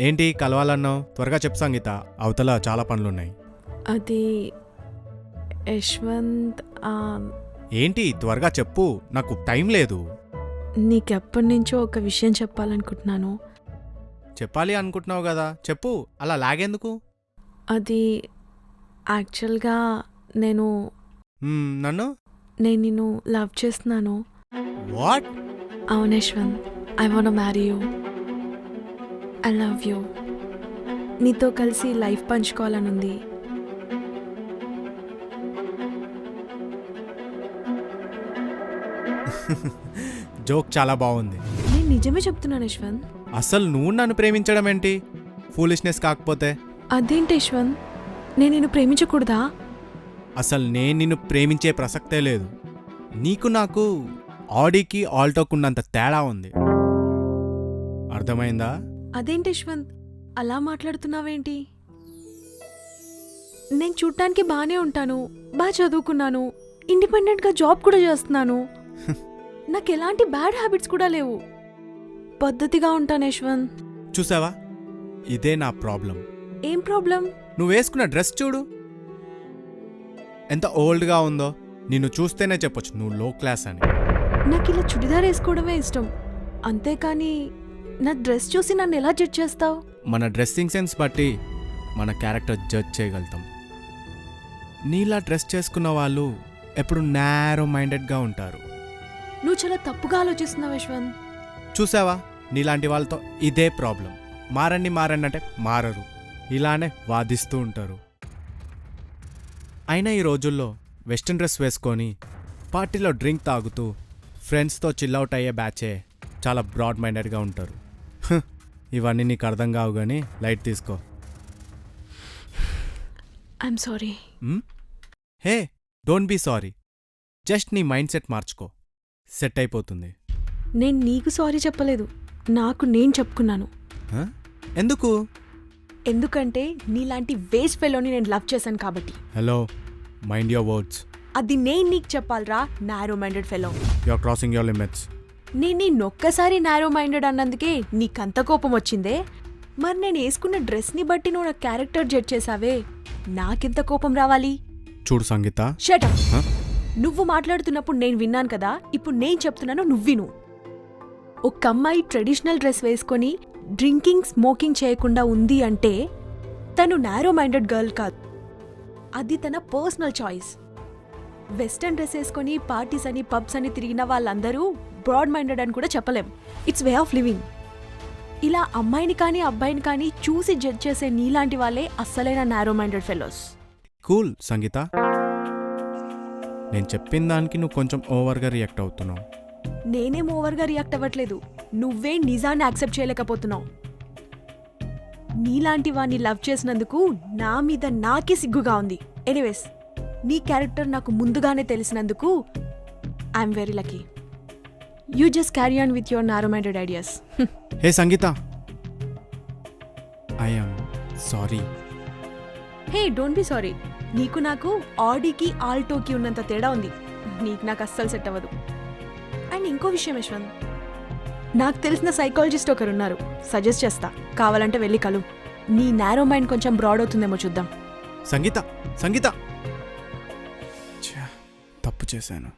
ఏంటి కలవాలన్నావు? త్వరగా చెప్పు సంగీత, అవతల చాలా పనులున్నాయి. అది యశ్వంత్, ఏంటి త్వరగా చెప్పు, నాకు టైం లేదు. నీకెప్పటి నుంచో ఒక విషయం చెప్పాలనుకుంటున్నాను. చెప్పాలి అనుకుంటున్నావు కదా, చెప్పు, అలా లాగేందుకు? అది యాక్చువల్గా నేను నన్ను నిన్ను లవ్ చేస్తున్నాను. వాట్? అవును Yashwant, I want marry you. I love you. నీతో కలిసి లైఫ్ పంచుకోవాలనుంది. జోక్ చాలా బాగుంది. నేను నిజమే చెప్తున్నాను యశ్వంత్. అసలు నువ్వు నన్ను ప్రేమించడం ఏంటి? ఫూలిష్నెస్ కాకపోతే? అదేంటి యశ్వంత్, నేను నిన్ను ప్రేమించకూడదా? అసలు నేను నిన్ను ప్రేమించే ప్రసక్తే లేదు. నీకు నాకు ఆడీకి ఆల్టోకున్నంత తేడా ఉంది, అర్థమైందా? అదేంటి యశ్వంత్, అలా మాట్లాడుతున్నావేంటి? నేను చూడటానికి బాగానే ఉంటాను, బాగా చదువుకున్నాను, ఇండిపెండెంట్గా జాబ్ కూడా చేస్తున్నాను. నాకు ఎలాంటి బ్యాడ్ హ్యాబిట్స్ కూడా లేవు. పద్ధతిగా ఉంటాను యశ్వంత్. చూసావా, ఇదే నా ప్రాబ్లం. ఏం ప్రాబ్లం? నువ్వు వేసుకున్న డ్రెస్ చూడు, ఎంత ఓల్డ్గా ఉందో. నిన్ను చూస్తేనే చెప్పొచ్చు నువ్వు లో క్లాస్ అని. నాకు ఇలా చుడిదార్ వేసుకోవడమే ఇష్టం, అంతేకాని నా డ్రెస్ చూసి నన్ను ఎలా జడ్జ్ చేస్తావు? మన డ్రెస్సింగ్ సెన్స్ బట్టి మన క్యారెక్టర్ జడ్జ్ చేయగలుగుతాం. నీలా డ్రెస్ చేసుకున్న వాళ్ళు ఎప్పుడు నారో మైండెడ్గా ఉంటారు. నువ్వు చాలా తప్పుగా ఆలోచిస్తున్నావు యశ్వంత్. చూసావా, నీలాంటి వాళ్ళతో ఇదే ప్రాబ్లం. మారండి అంటే మారరు, ఇలానే వాదిస్తూ ఉంటారు. అయినా ఈ రోజుల్లో వెస్ట్రన్ డ్రెస్ వేసుకొని పార్టీలో డ్రింక్ తాగుతూ ఫ్రెండ్స్తో చిల్అవుట్ అయ్యే బ్యాచే చాలా బ్రాడ్ మైండెడ్గా ఉంటారు. ఇవన్నీ నీకు అర్థం కావు కానీ లైట్ తీసుకో. I'm sorry. Hey, don't be sorry. Just నీ మైండ్ సెట్ మార్చుకో, సెట్ అయిపోతుంది. నేను నీకు సారీ చెప్పలేదు, నాకు నేను చెప్పుకున్నాను. ఎందుకు? ఎందుకంటే నీలాంటి వేస్ట్ ఫెలోని నేను లవ్ చేశాను కాబట్టి. Hello, mind your words. అది నేను నీకు చెప్పాలరా, narrow minded fellow. You are crossing your limits. నేనొక్కసారి నారో మైండెడ్ అన్నందుకే నీకంత కోపం వచ్చిందే. మరి నేను వేసుకున్న డ్రెస్ని బట్టి నువ్వు నా క్యారెక్టర్ జడ్జ్ చేసావే, నాకెంత కోపం రావాలి? చూడు సంగీత, షట్ అప్. నువ్వు మాట్లాడుతున్నప్పుడు నేను విన్నాను కదా, ఇప్పుడు నేను చెప్తున్నాను, నువ్వు విను. ఒక అమ్మాయి ట్రెడిషనల్ డ్రెస్ వేసుకొని డ్రింకింగ్ స్మోకింగ్ చేయకుండా ఉంది అంటే తను నారో మైండెడ్ గర్ల్ కాదు, అది తన పర్సనల్ చాయిస్. వెస్టర్న్ డ్రెస్ వేసుకొని పార్టీస్ అని పబ్స్ అని తిరిగిన వాళ్ళందరూ బ్రాడ్ మైండెడ్ అని కూడా చెప్పలేం. It's way of living. ఇలా అమ్మాయిని కానీ అబ్బాయిని కానీ చూసి జడ్జ్ చేసే నీలాంటి వాళ్ళే అస్సలైన నారో మైండెడ్ ఫెలోస్. కూల్ సంగీత, నేను చెప్పిన దానికి నువ్వు కొంచెం ఓవర్గా రియాక్ట్ అవుతున్నావు. నేనేం ఓవర్గా రియాక్ట్ అవ్వట్లేదు, నువ్వే నిజాన్ని యాక్సెప్ట్ చేయలేకపోతున్నావు. నీలాంటి వాణ్ణి లవ్ చేసినందుకు నా మీద నాకే సిగ్గుగా ఉంది. ఎనీవేస్, నీ క్యారెక్టర్ నాకు ముందుగానే తెలిసినందుకు I'm very lucky. You just carry on with your narrow minded ideas. Hey Sangeetha, I am sorry. Hey, don't be sorry. నీకు నాకు ఆడీకి ఆల్టోకి ఉన్నంత తేడా ఉంది, నీకు నాకు అస్సలు సెట్ అవ్వదు. అండ్ ఇంకో విషయం యశ్వంత్, నాకు తెలిసిన సైకాలజిస్ట్ ఒకరున్నారు, సజెస్ట్ చేస్తా, కావాలంటే వెళ్ళి కలు. నీ నారో మైండ్ కొంచెం బ్రాడ్ అవుతుందేమో చూద్దాం. సంగీత, సంగీత, తప్పు చేశాను.